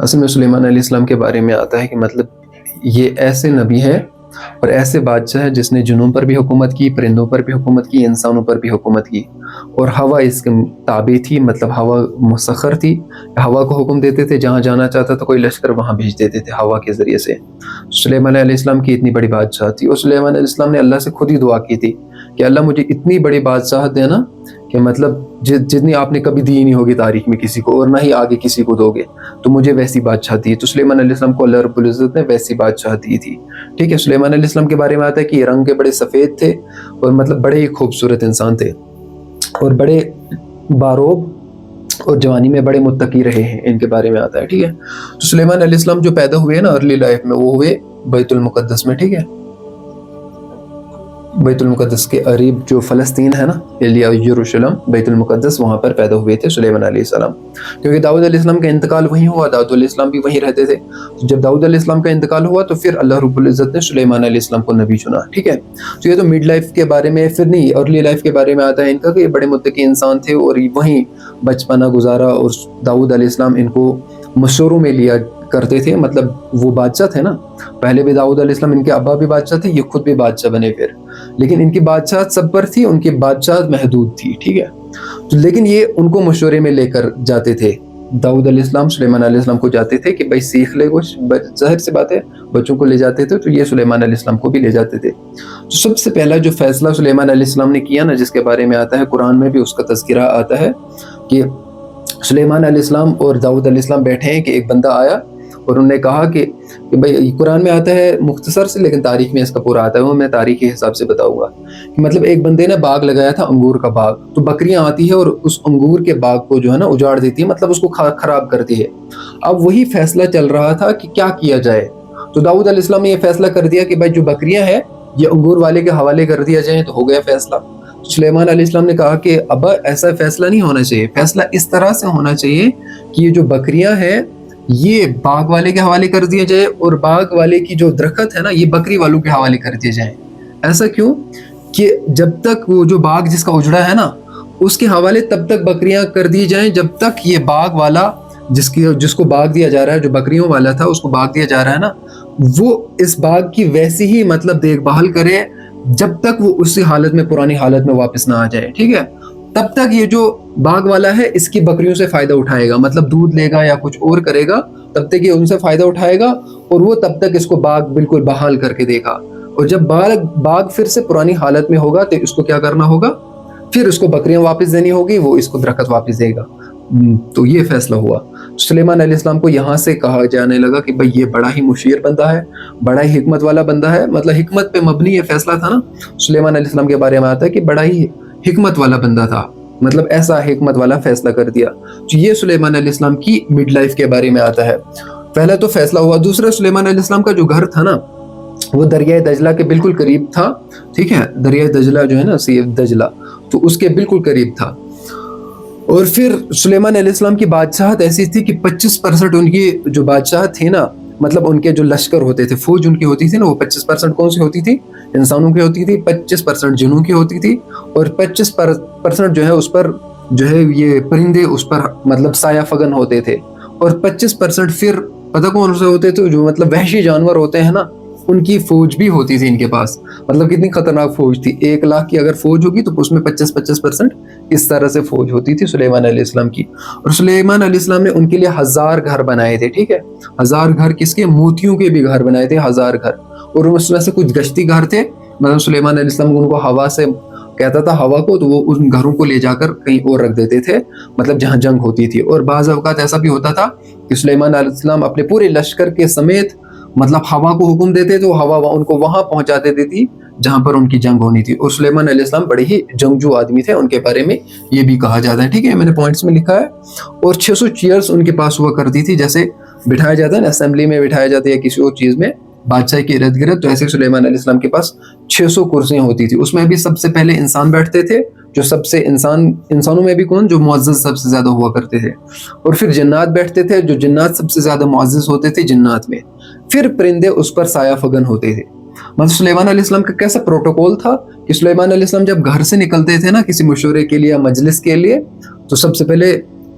اصل میں سلیمان علیہ السلام کے بارے میں آتا ہے کہ مطلب یہ ایسے نبی ہے اور ایسے بادشاہ ہے جس نے جنوں پر بھی حکومت کی، پرندوں پر بھی حکومت کی، انسانوں پر بھی حکومت کی، اور ہوا اس کے تابع تھی، مطلب ہوا مسخر تھی، ہوا کو حکم دیتے تھے، جہاں جانا چاہتا تھا کوئی لشکر وہاں بھیج دیتے تھے ہوا کے ذریعے سے۔ سلیمان علیہ السلام کی اتنی بڑی بادشاہ تھی، اور سلیمان علیہ السلام نے اللہ سے خود ہی دعا کی تھی کہ اللہ مجھے اتنی بڑی بادشاہت دینا کہ مطلب جتنی آپ نے کبھی دی نہیں ہوگی تاریخ میں کسی کو، اور نہ ہی آگے کسی کو دو گے، تو مجھے ویسی بادشاہ دی۔ تو سلیمان علیہ السلام کو اللہ رب العزت نے ویسی بادشاہ دی تھی، ٹھیک ہے۔ سلیمان علیہ السلام کے بارے میں آتا ہے کہ یہ رنگ کے بڑے سفید تھے، اور مطلب بڑے ہی خوبصورت انسان تھے، اور بڑے باروب اور جوانی میں بڑے متقی رہے ہیں، ان کے بارے میں آتا ہے، ٹھیک ہے۔ تو سلیمان علیہ السلام جو پیدا ہوئے نا ارلی لائف میں، وہ ہوئے بیت المقدس میں، ٹھیک ہے۔ بیت المقدس کے قریب جو فلسطین ہے نا، یروشلم، بیت المقدس، وہاں پر پیدا ہوئے تھے سلیمان علیہ السلام، کیونکہ داؤد علیہ السلام کا انتقال وہیں ہوا، داؤد علیہ السلام بھی وہیں رہتے تھے۔ جب داؤد علیہ السلام کا انتقال ہوا تو پھر اللہ رب العزت نے سلیمان علیہ السلام کو نبی چنا، ٹھیک ہے۔ تو یہ تو مڈ لائف کے بارے میں، پھر نہیں ارلی لائف کے بارے میں آتا ہے ان کا کہ یہ بڑے متقی انسان تھے اور وہیں بچپنا گزارا، اور داؤد علیہ السلام ان کو مشوروں میں لیا کرتے تھے، مطلب وہ بادشاہ تھے نا، پہلے بھی داؤد علیہ السلام، ان کے ابا بھی بادشاہ تھے، یہ خود بھی بادشاہ بنے پھر، لیکن ان کی بادشاہت سب پر تھی، ان کی بادشاہت محدود تھی، ٹھیک ہے۔ لیکن یہ ان کو مشورے میں لے کر جاتے تھے، داؤد علیہ السلام سلیمان علیہ السلام کو جاتے تھے کہ بھائی سیکھ لے کچھ، ظاہر سی بات ہے بچوں کو لے جاتے تھے، تو یہ سلیمان علیہ السلام کو بھی لے جاتے تھے۔ تو سب سے پہلا جو فیصلہ سلیمان علیہ السلام نے کیا نا، جس کے بارے میں آتا ہے قرآن میں بھی اس کا تذکرہ آتا ہے کہ سلیمان علیہ السلام اور داؤد علیہ السلام بیٹھے ہیں کہ ایک بندہ آیا اور انہوں نے کہا کہ بھائی، قرآن میں آتا ہے مختصر سے، لیکن تاریخ میں اس کا پورا آتا ہے، وہ میں تاریخ کے حساب سے بتاؤں گا کہ مطلب ایک بندے نے باغ لگایا تھا، انگور کا باغ، تو بکریاں آتی ہے اور اس انگور کے باغ کو جو ہے نا اجاڑ دیتی ہے، مطلب اس کو خراب کرتی ہے۔ اب وہی فیصلہ چل رہا تھا کہ کیا کیا جائے، تو داؤد علیہ السلام نے یہ فیصلہ کر دیا کہ بھائی جو بکریاں ہیں یہ انگور والے کے حوالے کر دیا جائیں، تو ہو گیا فیصلہ۔ سلیمان علیہ السلام نے کہا کہ ابا ایسا فیصلہ نہیں ہونا چاہیے، فیصلہ اس طرح سے ہونا چاہیے کہ یہ جو بکریاں ہیں یہ باغ والے کے حوالے کر دیا جائے، اور باغ والے کی جو درخت ہے نا یہ بکری والوں کے حوالے کر دیے جائیں۔ ایسا کیوں کہ جب تک وہ جو باغ جس کا اجڑا ہے نا اس کے حوالے تب تک بکریاں کر دی جائیں جب تک یہ باغ والا جس کو باغ دیا جا رہا ہے، جو بکریوں والا تھا اس کو باغ دیا جا رہا ہے نا، وہ اس باغ کی ویسی ہی مطلب دیکھ بھال کرے جب تک وہ اسی حالت میں، پرانی حالت میں واپس نہ آ جائے، ٹھیک ہے۔ تب تک یہ جو باغ والا ہے اس کی بکریوں سے فائدہ اٹھائے گا، مطلب دودھ لے گا یا کچھ اور کرے گا، تب تک یہ ان سے فائدہ اٹھائے گا، اور وہ تب تک اس کو باغ بالکل بحال کر کے دے گا، اور جب باغ پھر سے پرانی حالت میں ہوگا تو اس کو کیا کرنا ہوگا، پھر اس کو بکریاں واپس دینی ہوگی، وہ اس کو درخت واپس دے گا۔ تو یہ فیصلہ ہوا۔ سلیمان علیہ السلام کو یہاں سے کہا جانے لگا کہ بھئی یہ بڑا ہی مشیر بندہ ہے، بڑا ہی حکمت والا بندہ ہے، مطلب حکمت پہ مبنی یہ فیصلہ تھا نا۔ سلیمان علیہ السلام کے بارے میں آتا ہے کہ بڑا ہی حکمت والا بندہ تھا، مطلب ایسا حکمت والا فیصلہ کر دیا۔ تو یہ سلیمان علیہ السلام کی مڈ لائف کے بارے میں آتا ہے۔ پہلا تو فیصلہ ہوا۔ دوسرا، سلیمان علیہ السلام کا جو گھر تھا نا وہ دریائے دجلہ کے بالکل قریب تھا، ٹھیک ہے۔ دریائے دجلہ جو ہے نا، سی دجلہ، تو اس کے بالکل قریب تھا۔ اور پھر سلیمان علیہ السلام کی بادشاہت ایسی تھی کہ 25% ان کی جو بادشاہت تھی نا، مطلب ان کے جو لشکر ہوتے تھے، فوج ان کی ہوتی تھی نا، وہ 25% کون سی ہوتی تھی؟ انسانوں کی ہوتی تھی، 25% جنوں کی ہوتی تھی، اور 25% جو ہے اس پر جو ہے یہ پرندے اس پر مطلب سایہ فگن ہوتے تھے، اور 25% پھر پتہ کون سے ہوتے تھے؟ جو مطلب وحشی جانور ہوتے ہیں نا، ان کی فوج بھی ہوتی تھی ان کے پاس۔ مطلب کتنی خطرناک فوج تھی، 1 لاکھ کی اگر فوج ہوگی تو اس میں 25% اس طرح سے فوج ہوتی تھی سلیمان علیہ السلام کی۔ اور سلیمان علیہ السلام نے ان کے لیے 1000 گھر بنائے تھے، ٹھیک ہے۔ 1000 گھر کس کے؟ موتیوں کے بھی گھر بنائے تھے، 1000 گھر۔ اور اس میں سے کچھ گشتی گھر تھے، مطلب سلیمان علیہ السلام ان کو ہوا سے کہتا تھا ہوا کو، تو وہ ان گھروں کو لے جا کر کہیں اور رکھ دیتے تھے، مطلب جہاں جنگ ہوتی تھی۔ اور بعض اوقات ایسا بھی ہوتا تھا کہ سلیمان علیہ السلام اپنے پورے لشکر کے سمیت مطلب ہوا کو حکم دیتے تو ہوا ان کو وہاں پہنچا دیتی تھی جہاں پر ان کی جنگ ہونی تھی۔ اور سلیمان علیہ السلام بڑے ہی جنگجو آدمی تھے، ان کے بارے میں یہ بھی کہا جاتا ہے، ٹھیک ہے، میں نے پوائنٹس میں لکھا ہے۔ اور 600 چیئرز ان کے پاس ہوا کرتی تھی، جیسے بٹھایا جاتا ہے نا اسمبلی میں بٹھایا جاتا ہے یا کسی اور چیز میں بادشاہ کے ارد گرد، تو ایسے سلیمان علیہ السلام کے پاس 600 کرسیاں ہوتی تھی۔ اس میں بھی سب سے پہلے انسان بیٹھتے تھے، جو سب سے انسانوں میں بھی کون؟ جو معزز سب سے زیادہ ہوا کرتے تھے۔ اور پھر جنات بیٹھتے تھے، جو جنات سب سے زیادہ معزز ہوتے تھے جنات میں۔ پھر پرندے اس پر سایہ فگن ہوتے تھے۔ مطلب سلیمان علیہ السلام کا کیسا پروٹوکول تھا کہ سلیمان علیہ السلام جب گھر سے نکلتے تھے نا کسی مشورے کے لیے یا مجلس کے لیے، تو سب سے پہلے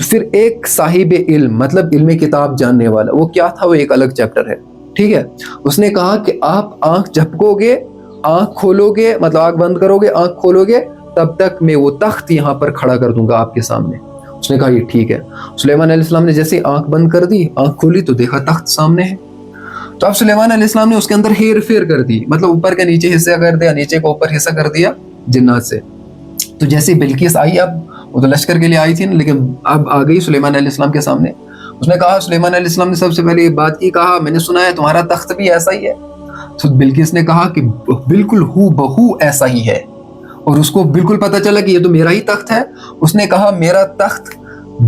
تو پھر ایک صاحب علم مطلب علم کتاب جاننے والا، وہ کیا تھا، وہ ایک الگ چیپٹر ہے، ٹھیک ہے. اس نے کہا کہ آپ آنکھ جھپکو گے، آنکھ کھولو گے، مطلب آنکھ بند کرو گے، آنکھ کھولو گے، تب تک میں وہ تخت یہاں پر کھڑا کر دوں گا آپ کے سامنے. اس نے کہا یہ ٹھیک ہے. سلیمان علیہ السلام نے جیسے آنکھ بند کر دی، آنکھ کھولی تو دیکھا تخت سامنے ہے. تو اب سلیمان علیہ السلام نے اس کے اندر ہیر پھیر کر دی، مطلب اوپر کے نیچے حصہ کر دیا، نیچے کو اوپر حصہ کر دیا جنات سے. تو جیسے بلقیس آئی، اب وہ تو لشکر کے لیے آئی تھی نا، لیکن اب آ گئی سلیمان علیہ السلام کے سامنے. اس نے کہا، سلیمان علیہ السلام نے سب سے پہلے یہ بات کی، کہا میں نے سنا ہے تمہارا تخت بھی ایسا ہی ہے. تو بلقیس نے کہا کہ بالکل ہو بہو ایسا ہی ہے، اور اس کو بالکل پتا چلا کہ یہ تو میرا ہی تخت ہے. اس نے کہا میرا تخت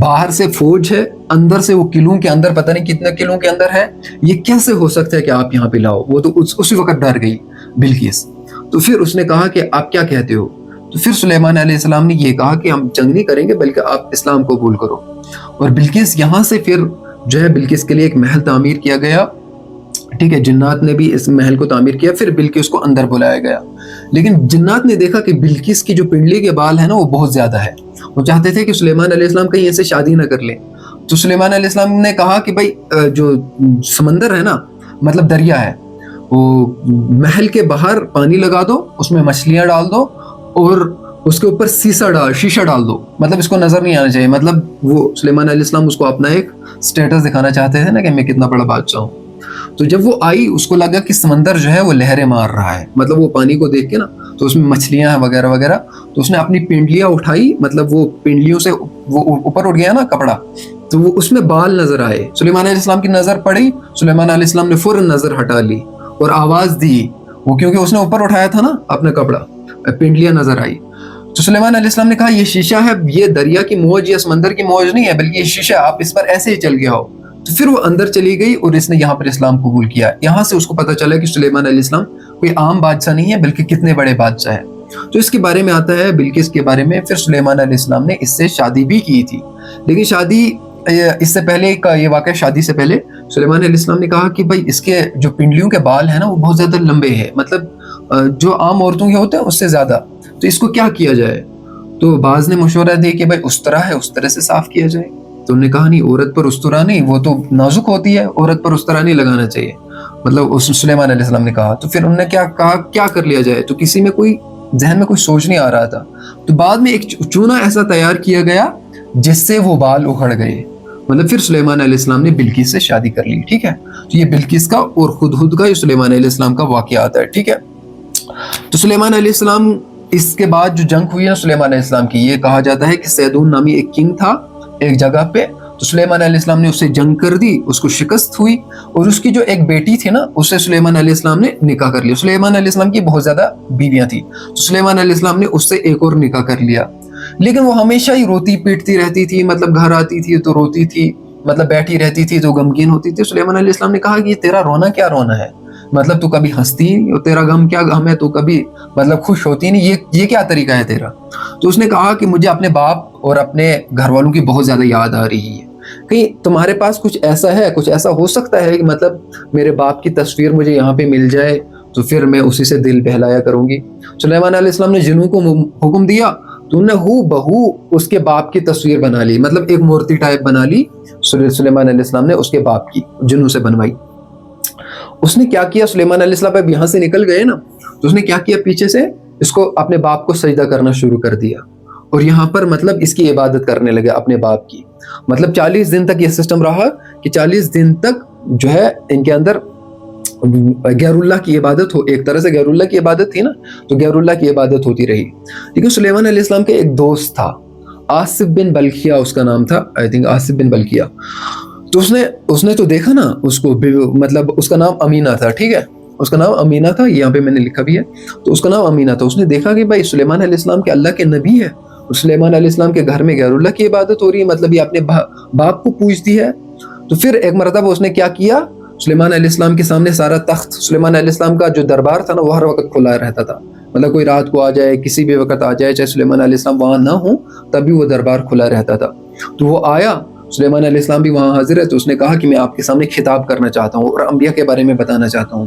باہر سے فوج ہے، اندر سے وہ قلعوں کے اندر پتہ نہیں کتنے قلعوں کے اندر ہے، یہ کیسے ہو سکتا ہے کہ آپ یہاں پہ لاؤ. وہ تو اسی وقت ڈر گئی بلقیس. تو پھر اس نے کہا کہ آپ کیا کہتے ہو. تو پھر سلیمان علیہ السلام نے یہ کہا کہ ہم جنگ نہیں کریں گے بلکہ آپ اسلام قبول کرو. اور بلقیس یہاں سے پھر جو ہے بلقیس کے لیے ایک محل تعمیر کیا گیا، ٹھیک ہے. جنات نے بھی اس محل کو تعمیر کیا، پھر بلقیس کو اندر بلایا گیا. لیکن جنات نے دیکھا کہ بلقیس کی جو پنڈلی کے بال ہیں نا وہ بہت زیادہ ہے. وہ چاہتے تھے کہ سلیمان علیہ السلام کہیں ایسے شادی نہ کر لیں. تو سلیمان علیہ السلام نے کہا کہ بھائی جو سمندر ہے نا، مطلب دریا ہے، وہ محل کے باہر پانی لگا دو، اس میں مچھلیاں ڈال دو، اور اس کے اوپر شیشہ ڈال دو، مطلب اس کو نظر نہیں آنا چاہیے. مطلب وہ سلیمان علیہ السلام اس کو اپنا ایک سٹیٹس دکھانا چاہتے تھے نا، کہ میں کتنا بڑا بادشاہ ہوں. تو جب وہ آئی، اس کو لگا کہ سمندر جو ہے وہ لہریں مار رہا ہے، مطلب وہ پانی کو دیکھ کے نا، تو اس میں مچھلیاں ہیں وغیرہ وغیرہ. تو اس نے اپنی پنڈلیاں اٹھائی، مطلب وہ پنڈلیوں سے وہ اوپر اٹھ گیا نا کپڑا، تو وہ اس میں بال نظر آئے. سلیمان علیہ السلام کی نظر پڑی، سلیمان علیہ السلام نے فوراً نظر ہٹا لی اور آواز دی، وہ کیونکہ اس نے اوپر اٹھایا تھا نا اپنا کپڑا، پنڈلیاں نظر آئی. تو سلیمان علیہ السلام نے کہا یہ شیشہ ہے، یہ دریا کی موج یا سمندر کی موج نہیں ہے، بلکہ یہ شیشہ، آپ اس پر ایسے ہی چل گیا ہو. تو پھر وہ اندر چلی گئی اور اس نے یہاں پر اسلام قبول کیا. یہاں سے اس کو پتا چلا کہ سلیمان علیہ السلام کوئی عام بادشاہ نہیں ہے بلکہ کتنے بڑے بادشاہ ہیں. تو اس کے بارے میں آتا ہے بلقیس کے بارے میں. پھر سلیمان علیہ السلام نے اس سے شادی بھی کی تھی، لیکن شادی اس سے پہلے کا یہ واقعہ، شادی سے پہلے سلیمان علیہ السلام نے کہا کہ بھائی اس کے جو پنڈلیوں کے بال ہیں نا وہ بہت زیادہ لمبے ہیں، مطلب جو عام عورتوں کے ہوتے ہیں اس سے زیادہ. تو اس کو کیا کیا جائے. تو بعض نے مشورہ دیا کہ بھائی استرا ہے، استرے سے صاف کیا جائے. تو انہوں نے کہا نہیں، عورت پر استرا نہیں، وہ تو نازک ہوتی ہے، عورت پر استرا نہیں لگانا چاہیے، مطلب سلیمان علیہ السلام نے کہا. تو پھر انہوں نے کیا کہا، کیا کر لیا جائے. تو کسی میں کوئی ذہن میں کوئی سوچ نہیں آ رہا تھا. تو بعد میں ایک چونا ایسا تیار کیا گیا جس سے وہ بال اکھڑ گئے. مطلب پھر سلیمان علیہ السلام نے بلقیس سے شادی کر لی. ٹھیک ہے. تو یہ بلقیس کا اور خود کا، یہ سلیمان علیہ السلام کا واقعہ آتا ہے. ٹھیک ہے. تو سلیمان علیہ السلام، اس کے بعد جو جنگ ہوئی ہے سلیمان علیہ السلام کی، یہ کہا جاتا ہے کہ سیدون نامی ایک کنگ تھا ایک جگہ پہ. تو سلیمان علیہ السلام نے اس سے جنگ کر دی، اس کو شکست ہوئی، اور اس کی جو ایک بیٹی تھی نا، اس سے سلیمان علیہ السلام نے نکاح کر لیا. سلیمان علیہ السلام کی بہت زیادہ بیویاں تھیں، تو سلیمان علیہ السلام نے اس سے ایک اور نکاح کر لیا. لیکن وہ ہمیشہ ہی روتی پیٹتی رہتی تھی، مطلب گھر آتی تھی تو روتی تھی، مطلب بیٹھی رہتی تھی تو غمگین ہوتی تھی. سلیمان علیہ السلام نے کہا کہ یہ تیرا رونا کیا رونا ہے، مطلب تو کبھی ہنستی نہیں، اور تیرا غم کیا غم ہے، تو کبھی مطلب خوش ہوتی نہیں، یہ کیا طریقہ ہے تیرا. تو اس نے کہا کہ مجھے اپنے باپ اور اپنے گھر والوں کی بہت زیادہ یاد آ رہی ہے. کہیں تمہارے پاس کچھ ایسا ہے، کچھ ایسا ہو سکتا ہے کہ مطلب میرے باپ کی تصویر مجھے یہاں پہ مل جائے تو پھر میں اسی سے دل بہلایا کروں گی. سلیمان علیہ السلام نے جنوں کو حکم دیا، تو انہوں نے ہو بہو اس کے باپ کی تصویر بنا لی، مطلب ایک مورتی ٹائپ بنا لی. سلیمان علیہ السلام نے اس کے باپ کی جنوں سے بنوائی. اس نے کیا کیا، سلیمان علیہ السلام اب یہاں سے نکل گئے نا، تو اس نے کیا کیا، پیچھے سے اس کو اپنے باپ کو سجدہ کرنا شروع کر دیا، اور یہاں پر مطلب اس کی عبادت کرنے لگے اپنے باپ کی. مطلب 40 دن تک یہ سسٹم رہا کہ 40 دن تک جو ہے ان کے اندر غیر اللہ کی عبادت ہو. ایک طرح سے غیر اللہ کی عبادت تھی نا، تو غیر اللہ کی عبادت ہوتی رہی. لیکن سلیمان علیہ السلام کے ایک دوست تھا، آصف بن بلقیہ اس کا نام تھا، آئی تھنک آصف بن بلقیہ. تو اس نے تو دیکھا نا اس کو، مطلب اس کا نام امینہ تھا. ٹھیک ہے. اس کا نام امینہ تھا، یہاں پہ میں نے لکھا بھی ہے. تو اس کا نام امینہ تھا. اس نے دیکھا کہ بھائی سلیمان علیہ السلام کے اللہ کے نبی ہے، سلیمان علیہ السلام کے گھر میں غیر اللہ کی عبادت ہو رہی ہے، مطلب یہ اپنے باپ کو پوجتی ہے. تو پھر ایک مرتبہ اس نے کیا کیا، سلیمان علیہ السلام کے سامنے سارا تخت، سلیمان علیہ السلام کا جو دربار تھا نا وہ ہر وقت کھلا رہتا تھا، مطلب کوئی رات کو آ جائے، کسی بھی وقت آ جائے، چاہے سلیمان علیہ السلام وہاں نہ ہوں تب بھی وہ دربار کھلا رہتا تھا. تو وہ آیا، سلیمان علیہ السلام بھی وہاں حاضر ہے. تو اس نے کہا کہ میں آپ کے سامنے خطاب کرنا چاہتا ہوں اور انبیاء کے بارے میں بتانا چاہتا ہوں.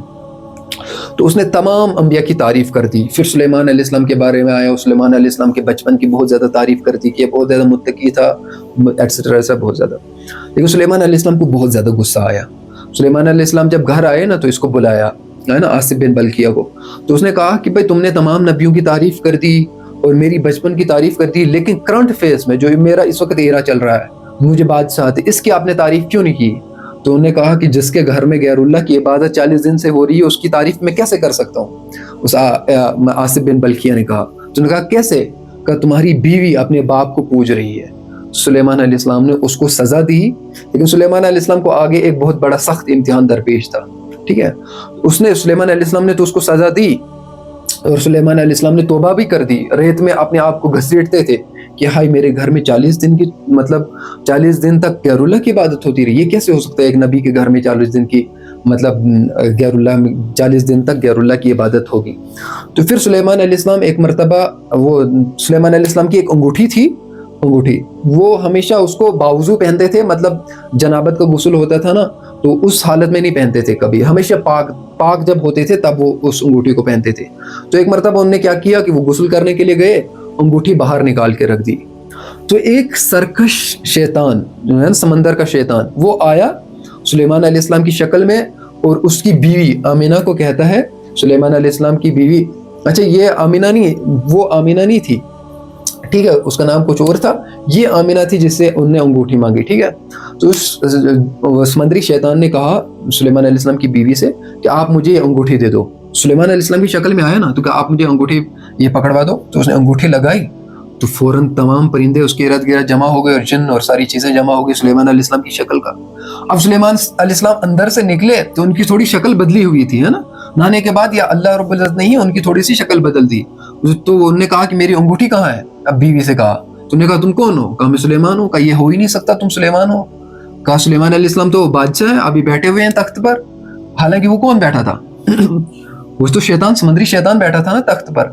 تو اس نے تمام انبیاء کی تعریف کر دی. پھر سلیمان علیہ السلام کے بارے میں آیا, سلیمان علیہ السلام کے بچپن کی بہت زیادہ تعریف کر دی کہ بہت زیادہ متقی تھا ایٹسٹرا, ایسا بہت زیادہ. لیکن سلیمان علیہ السلام کو بہت زیادہ غصہ آیا. سلیمان علیہ السلام جب گھر آئے نا تو اس کو بلایا ہے نا, آصف بن بلقیہ کو. تو اس نے کہا کہ بھائی تم نے تمام نبیوں کی تعریف کر دی اور میری بچپن کی تعریف کر دی, لیکن کرنٹ فیس میں جو میرا اس وقت ایرا چل رہا ہے, مجھے بادشاہ تھے, اس کی آپ نے تعریف کیوں نہیں کی؟ تو انہوں نے کہا کہ جس کے گھر میں غیر اللہ کی عبادت 40 دن سے ہو رہی ہے اس کی تعریف میں کیسے کر سکتا ہوں؟ اس آصف بن بلقیہ نے کہا. تو انہوں نے کہا کیسے؟ کہ تمہاری بیوی اپنے باپ کو پوج رہی ہے. سلیمان علیہ السلام نے اس کو سزا دی, لیکن سلیمان علیہ السلام کو آگے ایک بہت بڑا سخت امتحان درپیش تھا. ٹھیک ہے, سلیمان علیہ السلام نے تو اس کو سزا دی, اور سلیمان علیہ السلام نے توبہ بھی کر دی. ریت میں اپنے آپ کو گھسیٹتے تھے کہ ہائی میرے گھر میں 40 دن تک غیر اللہ کی عبادت ہوتی رہی, یہ کیسے ہو سکتا ہے ایک نبی کے گھر میں 40 دن کی غیر اللہ میں 40 دن تک غیر اللہ کی عبادت ہوگی. تو پھر سلیمان علیہ السلام ایک مرتبہ, وہ سلیمان علیہ السلام کی ایک انگوٹھی تھی, وہ ہمیشہ اس کو باوضو پہنتے تھے, جنابت کا غسل ہوتا تھا نا تو اس حالت میں نہیں پہنتے تھے کبھی, ہمیشہ پاک جب ہوتے تھے تب وہ اس انگوٹھی کو پہنتے تھے. تو ایک مرتبہ انہوں نے کیا کیا کہ وہ غسل کرنے کے لیے گئے, انگوٹھی باہر نکال کے رکھ دی. تو ایک سرکش شیطان جو ہے سمندر کا شیطان, وہ آیا سلیمان علیہ السلام کی شکل میں, اور اس کی بیوی آمینہ کو کہتا ہے, سلیمان علیہ السلام کی بیوی, اچھا یہ آمینہ نہیں, وہ آمینہ نہیں تھی, ٹھیک ہے, اس کا نام کچھ اور تھا, یہ آمینہ تھی جس سے انہوں نے انگوٹھی مانگی. ٹھیک ہے, تو اس سمندری شیطان نے کہا سلیمان علیہ السلام کی بیوی سے کہ آپ مجھے یہ انگوٹھی دے دو. سلیمان علیہ السلام کی شکل میں آیا نا, تو کہا آپ مجھے انگوٹھی یہ پکڑوا دو. تو اس نے انگوٹھی لگائی تو فوراً تمام پرندے اس کے ارد گرد جمع ہو گئے, اور جن اور ساری چیزیں جمع ہو گئی سلیمان علیہ السلام کی شکل کا. اب سلیمان علیہ السلام اندر سے نکلے تو ان کی تھوڑی شکل بدلی ہوئی تھی, ہے نا, نہانے کے بعد, یا اللہ رب العزت نے ہی ان کی تھوڑی سی شکل بدل دی. تو انہوں نے کہا کہ میری انگوٹھی کہاں ہے؟ اب بیوی سے کہا, تو نے کہا تم کون ہو؟ کہا میں سلیمان ہوں. کہا یہ ہو ہی نہیں سکتا, تم سلیمان ہو. کہا سلیمان علیہ السلام تو بادشاہ ہے, ابھی بیٹھے ہوئے ہیں تخت پر. حالانکہ وہ کون بیٹھا تھا؟ وہ تو شیطان, سمندری شیطان بیٹھا تھا نا تخت پر.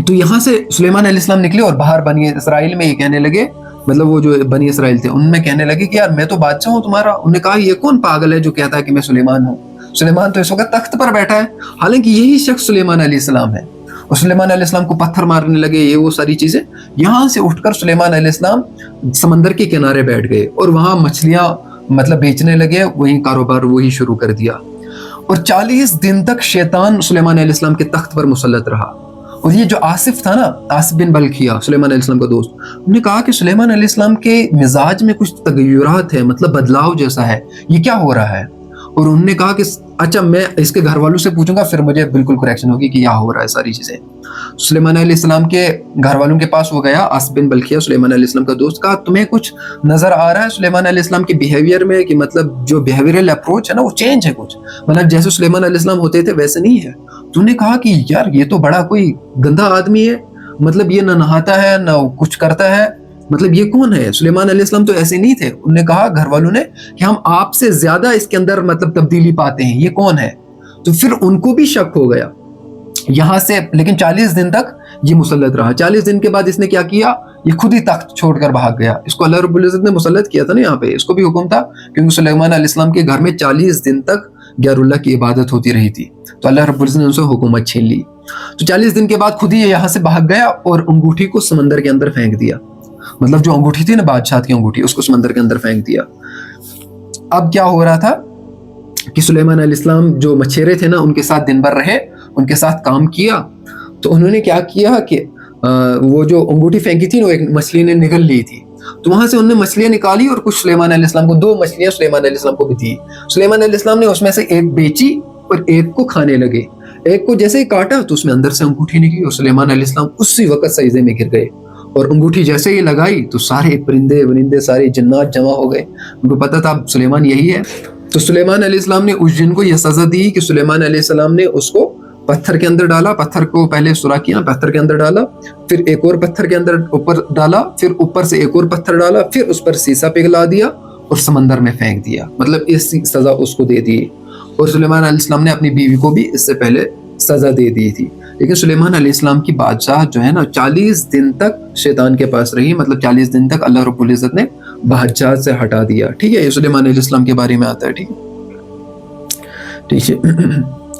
تو یہاں سے سلیمان علیہ السلام نکلے اور باہر بنی اسرائیل میں یہ کہنے لگے, وہ جو بنی اسرائیل تھے ان میں کہنے لگے کہ یار میں تو بادشاہ ہوں تمہارا. انہوں نے کہا یہ کون پاگل ہے جو کہتا ہے کہ میں سلیمان ہوں؟ سلیمان تو اس وقت تخت پر بیٹھا ہے, حالانکہ یہی شخص سلیمان علیہ السلام ہے. اور سلیمان علیہ السلام کو پتھر مارنے لگے, یہ وہ ساری چیزیں. یہاں سے اٹھ کر سلیمان علیہ السلام سمندر کے کنارے بیٹھ گئے اور وہاں مچھلیاں بیچنے لگے, وہی کاروبار وہی شروع کر دیا. اور 40 دن تک شیطان سلیمان علیہ السلام کے تخت پر مسلط رہا. اور یہ جو آصف تھا نا, آصف بن بلقیہ, سلیمان علیہ السلام کا دوست, انہوں نے کہا کہ سلیمان علیہ السلام کے مزاج میں کچھ تغیرات ہے, بدلاؤ جیسا ہے, یہ کیا ہو رہا ہے؟ اور انہوں نے کہا کہ اچھا میں اس کے گھر والوں سے پوچھوں گا, پھر مجھے بالکل کریکشن ہوگی کہ کیا ہو رہا ہے ساری چیزیں. سلیمان علیہ السلام کے گھر والوں کے پاس وہ گیا, آصف بن بلقیہ سلیمان علیہ السلام کا دوست. کہا تمہیں کچھ نظر آ رہا ہے سلیمان علیہ السلام کے بیہیویئر میں کہ جو بیہیویئرل اپروچ ہے نا وہ چینج ہے کچھ, جیسے سلیمان علیہ السلام ہوتے تھے ویسے نہیں ہے. تو انہوں نے کہا کہ یار یہ تو بڑا کوئی گندا آدمی ہے, یہ نہ نہاتا ہے نہ کچھ کرتا ہے, یہ کون ہے؟ سلیمان علیہ السلام تو ایسے نہیں تھے. انہوں نے کہا گھر والوں نے کہ ہم آپ سے زیادہ اس کے اندر تبدیلی پاتے ہیں, یہ کون ہے؟ تو پھر ان کو بھی شک ہو گیا یہاں سے. لیکن 40 دن تک یہ مسلط رہا. 40 دن کے بعد اس نے کیا کیا, یہ خود ہی تخت چھوڑ کر بھاگ گیا. اس کو اللہ رب العزت نے مسلط کیا تھا نا یہاں پہ, اس کو بھی حکم تھا کیونکہ سلیمان علیہ السلام کے گھر میں 40 دن تک غیر اللہ کی عبادت ہوتی رہی تھی, تو اللہ رب العزت نے ان سے حکومت چھین لی. تو 40 دن کے بعد خود ہی یہاں سے بھاگ گیا اور انگوٹھی کو سمندر کے اندر پھینک دیا. جو انگوٹھی تھی نا بادشاہ کی انگوٹھی, اس کو سمندر کے اندر پھینک دیا. اب کیا ہو رہا تھا کہ سلیمان علیہ السلام جو مچھیرے تھے نا ان کے ساتھ دن بھر رہے, ان کے ساتھ کام کیا. تو انہوں نے کیا کیا کہ وہ جو انگوٹھی پھینکی تھی وہ ایک مچھلی نے نگل لی تھی, تو وہاں سے انہوں نے مچھلیاں نکالی اور کچھ سلیمان علیہ السلام کو, 2 مچھلیاں سلیمان علیہ السلام کو بھی دی. سلیمان علیہ السلام نے اس میں سے ایک بیچی اور ایک کو کھانے لگے. ایک کو جیسے ہی کاٹا تو اس میں اندر سے انگوٹھی نکلی اور سلیمان علیہ السلام اسی وقت سجدے میں گر گئے. اور انگوٹھی جیسے ہی لگائی تو سارے پرندے سارے جنات جمع ہو گئے, ان کو پتا تھا سلیمان یہی ہے. تو سلیمان علیہ السلام نے اس جن کو یہ سزا دی کہ سلیمان علیہ السلام نے اس کو پتھر کے اندر ڈالا, پتھر کو پہلے سوراخ کیا, پتھر کے اندر ڈالا, پھر ایک اور پتھر کے اندر اوپر ڈالا, پھر اوپر سے ایک اور پتھر ڈالا, پھر اس پر سیسا پگھلا دیا اور سمندر میں پھینک دیا. اس سزا اس کو دے دی. اور سلیمان علیہ السلام نے اپنی بیوی کو بھی اس سے پہلے سزا دے دی تھی. لیکن سلیمان علیہ السلام کی بادشاہ جو ہے نا 40 دن تک شیطان کے پاس رہی, 40 دن تک اللہ رب العزت نے بادشاہ سے ہٹا دیا. ٹھیک ہے, یہ سلیمان علیہ السلام کے بارے میں آتا ہے. ٹھیک ہے.